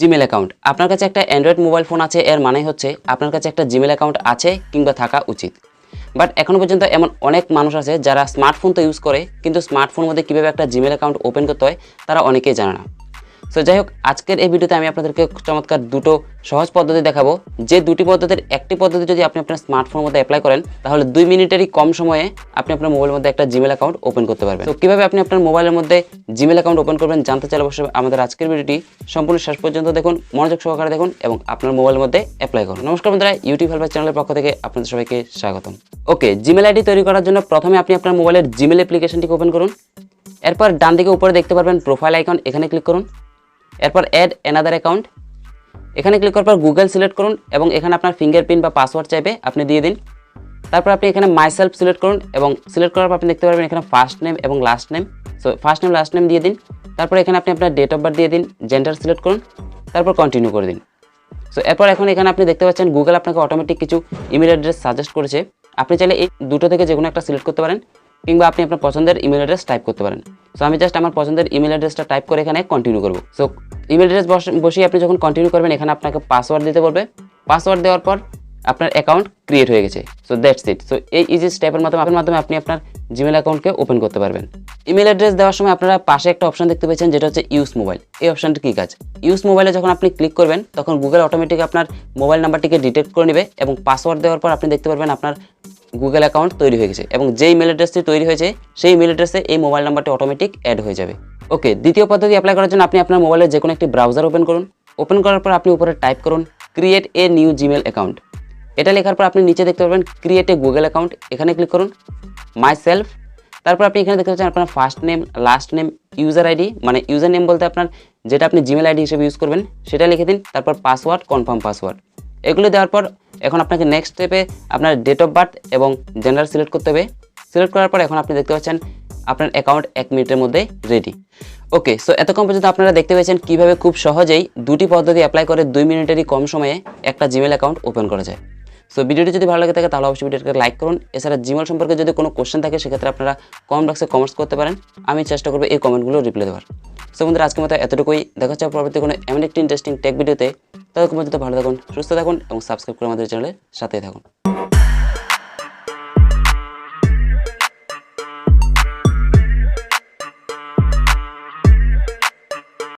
Gmail account. আপনার কাছে একটা অ্যান্ড্রয়েড মোবাইল ফোন আছে, এর মানে হচ্ছে আপনার কাছে একটা জিমেল অ্যাকাউন্ট আছে কিংবা থাকা উচিত। বাট এখনও পর্যন্ত এমন অনেক মানুষ আছে যারা স্মার্টফোন তো ইউজ করে, কিন্তু স্মার্টফোনের মধ্যে কীভাবে একটা জিমেল অ্যাকাউন্ট ওপেন করতে হয় তারা অনেকেই জানে না। সো যাই হোক, আজকের এই ভিডিওতে আমি আপনাদেরকে চমৎকার দুটো সহজ পদ্ধতি দেখাবো, যে দুটি পদ্ধতির একটি পদ্ধতি যদি আপনি আপনার স্মার্টফোনের মধ্যে অ্যাপ্লাই করেন তাহলে 2 মিনিটেরই কম সময়ে আপনি আপনার মোবাইলের মধ্যে একটা জিমেল অ্যাকাউন্ট ওপেন করতে পারবেন। তো কীভাবে আপনি আপনার মোবাইলের মধ্যে জিমেল অ্যাকাউন্ট ওপেন করবেন জানতে চাইলে অবশ্যই আমাদের আজকের ভিডিওটি সম্পূর্ণ শেষ পর্যন্ত দেখুন, মনোযোগ সহকারে দেখুন এবং আপনার মোবাইলের মধ্যে অ্যাপ্লাই করুন। নমস্কার বন্ধুরা, ইউটিউব হেল্পার চ্যানেলের পক্ষ থেকে আপনাদের সবাইকে স্বাগতম। ওকে, জিমেল আইডি তৈরি করার জন্য প্রথমে আপনি আপনার মোবাইলের জিমেল অ্যাপ্লিকেশনটিকে ওপেন করুন। এরপর ডান দিকে উপরে দেখতে পারবেন প্রোফাইল আইকন, এখানে ক্লিক করুন। এরপর অ্যাড অ্যানাদার অ্যাকাউন্ট, এখানে ক্লিক করার পর গুগল সিলেক্ট করুন এবং এখানে আপনার ফিঙ্গারপ্রিন্ট বা পাসওয়ার্ড চাইবে, আপনি দিয়ে দিন। তারপর আপনি এখানে মাইসেলফ সিলেক্ট করুন এবং সিলেক্ট করার পর আপনি দেখতে পারবেন এখানে ফার্স্ট নেম এবং last name. So first name last name দিয়ে দিন। তারপর এখানে আপনি আপনার ডেট অফ বার্থ দিয়ে দিন, জেন্ডার সিলেক্ট করুন, তারপর কন্টিনিউ করে দিন। সো এরপর এখন এখানে আপনি দেখতে পাচ্ছেন গুগল আপনাকে অটোমেটিক কিছু ইমেল অ্যাড্রেস সাজেস্ট করেছে। আপনি চাইলে এই দুটো থেকে যে কোনো একটা সিলেক্ট করতে পারেন কিংবা আপনি আপনার পছন্দের ইমেল অ্যাড্রেস টাইপ করতে পারেন। সো আমি জাস্ট আমার পছন্দের ইমেল অ্যাড্রেসটা টাইপ করে এখানে কন্টিনিউ করব। সো ইমেল অ্যাড্রেস বসিয়ে আপনি যখন কন্টিনিউ করবেন এখানে আপনাকে পাসওয়ার্ড দিতে বলবে। পাসওয়ার্ড দেওয়ার পর আপনার অ্যাকাউন্ট ক্রিয়েট হয়ে গেছে। So that's it. সো এই ইজি স্টেপের মাধ্যমে আপনি আপনার জিমেল অ্যাকাউন্টকে ওপেন করতে পারবেন। ইমেল অ্যাড্রেস দেওয়ার সময় আপনারা পাশে একটা অপশন দেখতে পেয়েছেন যেটা হচ্ছে ইউজ মোবাইল। এই অপশনটি কী কাজ? ইউজ মোবাইলে যখন আপনি ক্লিক করবেন তখন গুগল অটোমেটিক আপনার মোবাইল নাম্বারটিকে ডিটেক্ট করে নেবে এবং পাসওয়ার্ড দেওয়ার পর আপনি দেখতে পারবেন আপনার গুগল অ্যাকাউন্ট তৈরি হয়ে গেছে এবং যেই ইমেল অ্যাড্রেসটি তৈরি হয়েছে সেই ইমেল অ্যাড্রেসে এই মোবাইল নাম্বারটি অটোমেটিক অ্যাড হয়ে যাবে। ওকে, দ্বিতীয় পদ্ধতি অ্যাপ্লাই করার জন্য আপনি আপনার মোবাইলের যে কোনো একটি ব্রাউজার ওপেন করুন। ওপেন করার পর আপনি উপরে টাইপ করুন create a new Gmail account. এটা লেখার পর আপনি নিচে দেখতে পারবেন ক্রিয়েট এ গুগল অ্যাকাউন্ট, এখানে ক্লিক করুন মাই সেলফ। তারপর আপনি এখানে দেখতে পাচ্ছেন আপনার first name, last name, user ID, মানে ইউজার নেম বলতে আপনার যেটা আপনি জিমেল আইডি হিসেবে ইউজ করবেন সেটা লিখে দিন। তারপর পাসওয়ার্ড, কনফার্ম পাসওয়ার্ড, এগুলো দেওয়ার পর এখন আপনাকে নেক্সট স্টেপে আপনার ডেট অফ বার্থ এবং জেন্ডার সিলেক্ট করতে হবে। সিলেক্ট করার পর এখন আপনি দেখতে পাচ্ছেন আপনার অ্যাকাউন্ট 1 মিনিটের মধ্যে রেডি। ওকে, সো এতক্ষণ পর্যন্ত আপনারা দেখতে পেয়েছেন কীভাবে খুব সহজেই দুটি পদ্ধতি অ্যাপ্লাই করে 2 মিনিটেরই কম সময়ে একটা জিমেল অ্যাকাউন্ট ওপেন করা যায়। সো ভিডিওটি যদি ভালো লাগে থাকে তাহলে অবশ্যই ভিডিওটাকে লাইক করুন। এছাড়া জিমেল সম্পর্কে যদি কোনো কোশ্চেন থাকে সেক্ষেত্রে আপনারা কমেন্ট বক্সে কমেন্টস করতে পারেন, আমি চেষ্টা করবো এই কমেন্টগুলো রিপ্লাই দেওয়ার। সো বন্ধুরা, আজকের মতো এতটুকুই। দেখা হচ্ছে পরবর্তী কোনো এমন একটি ইন্টারেস্টিং টেক ভিডিওতে। ততক্ষণ পর্যন্ত ভালো থাকুন, সুস্থ থাকুন এবং সাবস্ক্রাইব করে আমাদের চ্যানেলের সাথেই থাকুন।